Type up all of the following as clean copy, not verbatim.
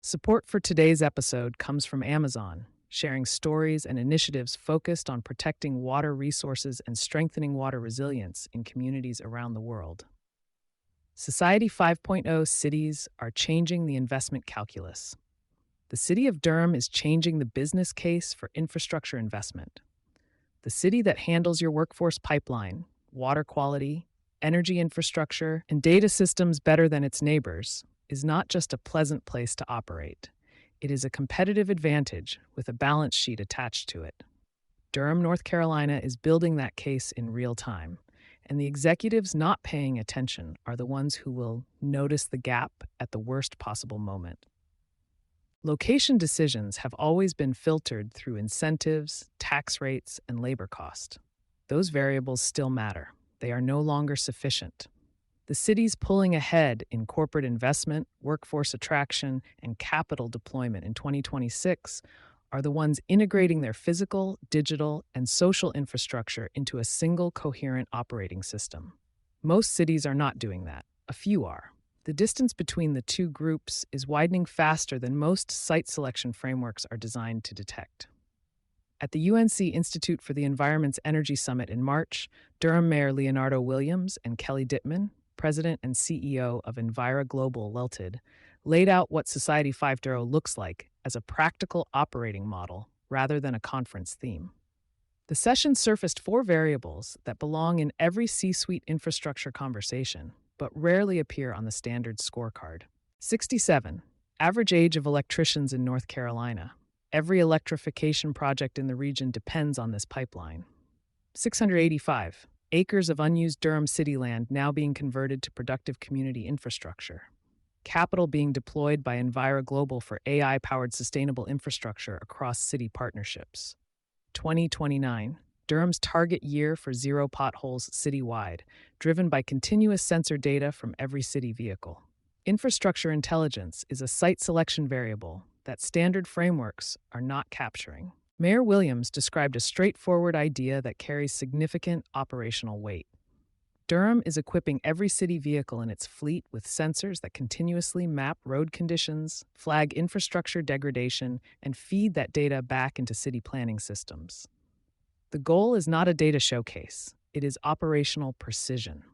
Support for today's episode comes from Amazon, sharing stories and initiatives focused on protecting water resources and strengthening water resilience in communities around the world. Society 5.0 cities are changing the investment calculus. The city of Durham is changing the business case for infrastructure investment. The city that handles your workforce pipeline, water quality, energy infrastructure, and data systems better than its neighbors is not just a pleasant place to operate. It is a competitive advantage with a balance sheet attached to it. Durham, North Carolina is building that case in real time, and the executives not paying attention are the ones who will notice the gap at the worst possible moment. Location decisions have always been filtered through incentives, tax rates, and labor cost. Those variables still matter. They are no longer sufficient. The cities pulling ahead in corporate investment, workforce attraction, and capital deployment in 2026 are the ones integrating their physical, digital, and social infrastructure into a single coherent operating system. Most cities are not doing that. A few are. The distance between the two groups is widening faster than most site selection frameworks are designed to detect. At the UNC Institute for the Environment+Energy Summit in March, Durham Mayor Leonardo Williams and Kelly Dittman, President and CEO of Envira Global Ltd., laid out what Society 5.0 looks like as a practical operating model rather than a conference theme. The session surfaced four variables that belong in every C-suite infrastructure conversation, but rarely appear on the standard scorecard. 67. Average age of electricians in North Carolina. Every electrification project in the region depends on this pipeline. 685. Acres of unused Durham city land now being converted to productive community infrastructure. Capital being deployed by Envira Global for AI-powered sustainable infrastructure across city partnerships. 2029. Durham's target year for zero potholes citywide, driven by continuous sensor data from every city vehicle. Infrastructure intelligence is a site selection variable that standard frameworks are not capturing. Mayor Williams described a straightforward idea that carries significant operational weight. Durham is equipping every city vehicle in its fleet with sensors that continuously map road conditions, flag infrastructure degradation, and feed that data back into city planning systems. The goal is not a data showcase, it is operational precision.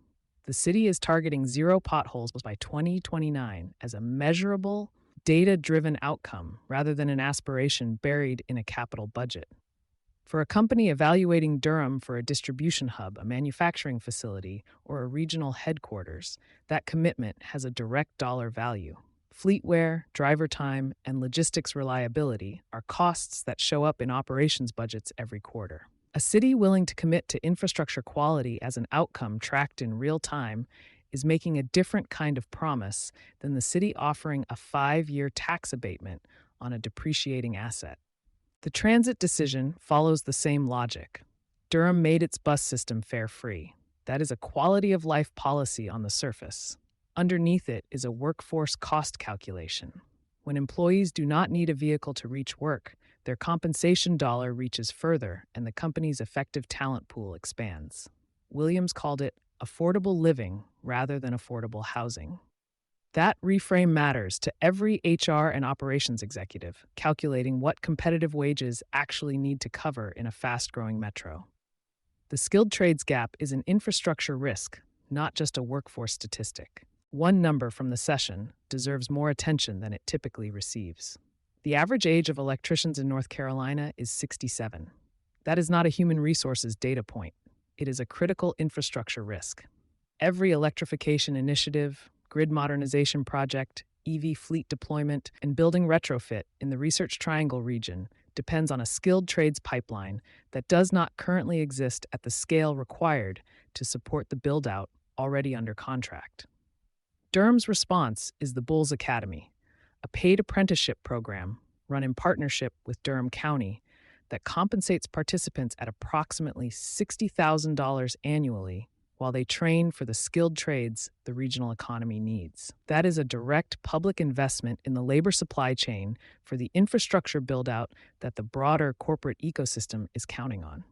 The city is targeting zero potholes by 2029 as a measurable, data-driven outcome rather than an aspiration buried in a capital budget. For a company evaluating Durham for a distribution hub, a manufacturing facility, or a regional headquarters, that commitment has a direct dollar value. Fleet wear, driver time, and logistics reliability are costs that show up in operations budgets every quarter. A city willing to commit to infrastructure quality as an outcome tracked in real time is making a different kind of promise than the city offering a 5-year tax abatement on a depreciating asset. The transit decision follows the same logic. Durham made its bus system fare-free. That is a quality of life policy on the surface. Underneath it is a workforce cost calculation. When employees do not need a vehicle to reach work, their compensation dollar reaches further and the company's effective talent pool expands. Williams called it affordable living rather than affordable housing. That reframe matters to every HR and operations executive, calculating what competitive wages actually need to cover in a fast-growing metro. The skilled trades gap is an infrastructure risk, not just a workforce statistic. One number from the session deserves more attention than it typically receives. The average age of electricians in North Carolina is 67. That is not a human resources data point. It is a critical infrastructure risk. Every electrification initiative, grid modernization project, EV fleet deployment, and building retrofit in the Research Triangle region depends on a skilled trades pipeline that does not currently exist at the scale required to support the build-out already under contract. Durham's response is the Bulls Academy, a paid apprenticeship program run in partnership with Durham County that compensates participants at approximately $60,000 annually while they train for the skilled trades the regional economy needs. That is a direct public investment in the labor supply chain for the infrastructure build-out that the broader corporate ecosystem is counting on.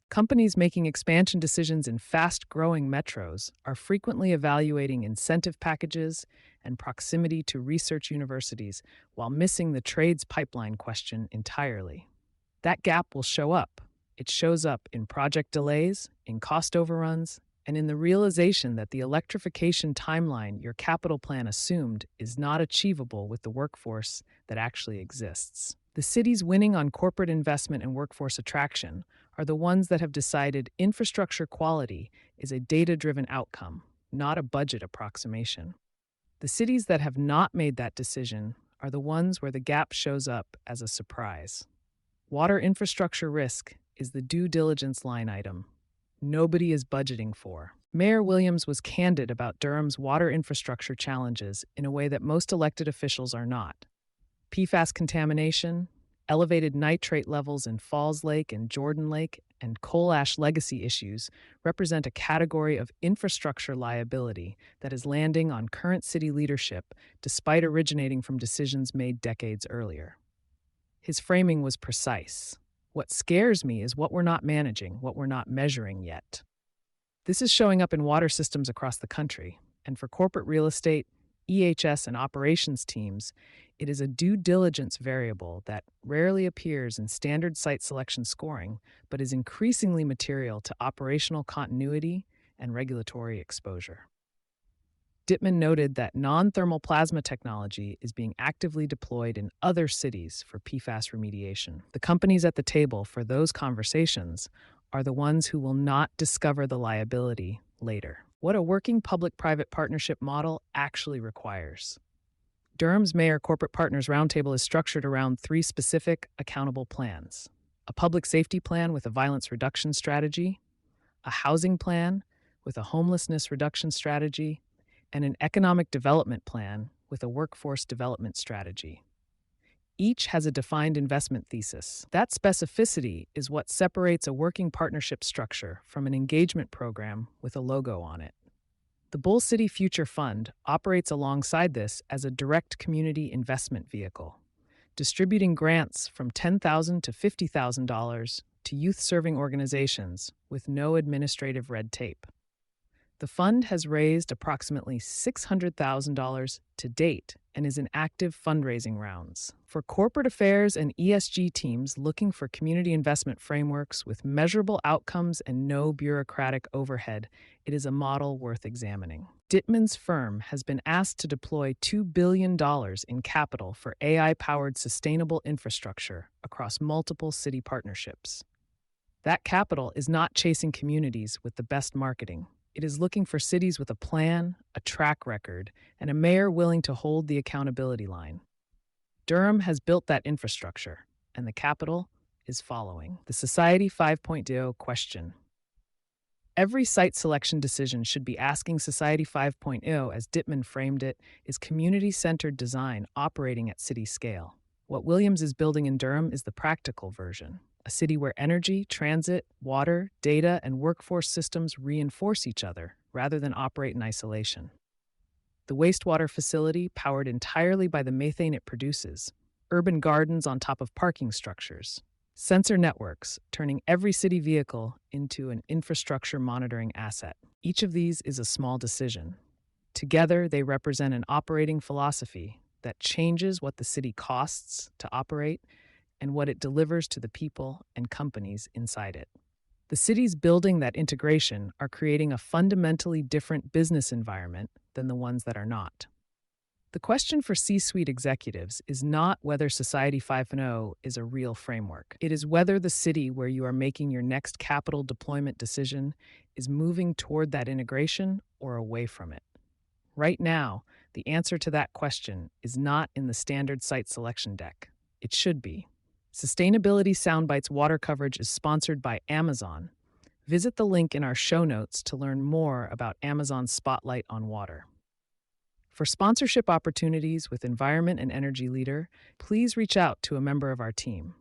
Companies making expansion decisions in fast growing metros are frequently evaluating incentive packages and proximity to research universities while missing the trades pipeline question entirely. That gap will show up. It shows up in project delays, in cost overruns, and in the realization that the electrification timeline your capital plan assumed is not achievable with the workforce that actually exists. The cities winning on corporate investment and workforce attraction are the ones that have decided infrastructure quality is a data-driven outcome, not a budget approximation. The cities that have not made that decision are the ones where the gap shows up as a surprise. Water infrastructure risk is the due diligence line item nobody is budgeting for. Mayor Williams was candid about Durham's water infrastructure challenges in a way that most elected officials are not. PFAS contamination, elevated nitrate levels in Falls Lake and Jordan Lake, and coal ash legacy issues represent a category of infrastructure liability that is landing on current city leadership despite originating from decisions made decades earlier. His framing was precise. What scares me is what we're not managing, what we're not measuring yet. This is showing up in water systems across the country, and for corporate real estate, EHS, and operations teams, it is a due diligence variable that rarely appears in standard site selection scoring, but is increasingly material to operational continuity and regulatory exposure. Dittman noted that non-thermal plasma technology is being actively deployed in other cities for PFAS remediation. The companies at the table for those conversations are the ones who will not discover the liability later. What a working public-private partnership model actually requires. Durham's Mayor Corporate Partners Roundtable is structured around 3 specific, accountable plans: a public safety plan with a violence reduction strategy, a housing plan with a homelessness reduction strategy, and an economic development plan with a workforce development strategy. Each has a defined investment thesis. That specificity is what separates a working partnership structure from an engagement program with a logo on it. The Bull City Future Fund operates alongside this as a direct community investment vehicle, distributing grants from $10,000 to $50,000 to youth-serving organizations with no administrative red tape. The fund has raised approximately $600,000 to date and is in active fundraising rounds. For corporate affairs and ESG teams looking for community investment frameworks with measurable outcomes and no bureaucratic overhead, it is a model worth examining. Dittman's firm has been asked to deploy $2 billion in capital for AI-powered sustainable infrastructure across multiple city partnerships. That capital is not chasing communities with the best marketing. It is looking for cities with a plan, a track record, and a mayor willing to hold the accountability line. Durham has built that infrastructure, and the capital is following. The Society 5.0 question. Every site selection decision should be asking Society 5.0, as Dittman framed it, is community-centered design operating at city scale. What Williams is building in Durham is the practical version. A city where energy, transit, water, data, and workforce systems reinforce each other rather than operate in isolation. The wastewater facility, powered entirely by the methane it produces, urban gardens on top of parking structures, sensor networks, turning every city vehicle into an infrastructure monitoring asset. Each of these is a small decision. Together, they represent an operating philosophy that changes what the city costs to operate and what it delivers to the people and companies inside it. The cities building that integration are creating a fundamentally different business environment than the ones that are not. The question for C-suite executives is not whether Society 5.0 is a real framework. It is whether the city where you are making your next capital deployment decision is moving toward that integration or away from it. Right now, the answer to that question is not in the standard site selection deck. It should be. Sustainability Soundbites water coverage is sponsored by Amazon. Visit the link in our show notes to learn more about Amazon's spotlight on water. For sponsorship opportunities with Environment and Energy Leader, please reach out to a member of our team.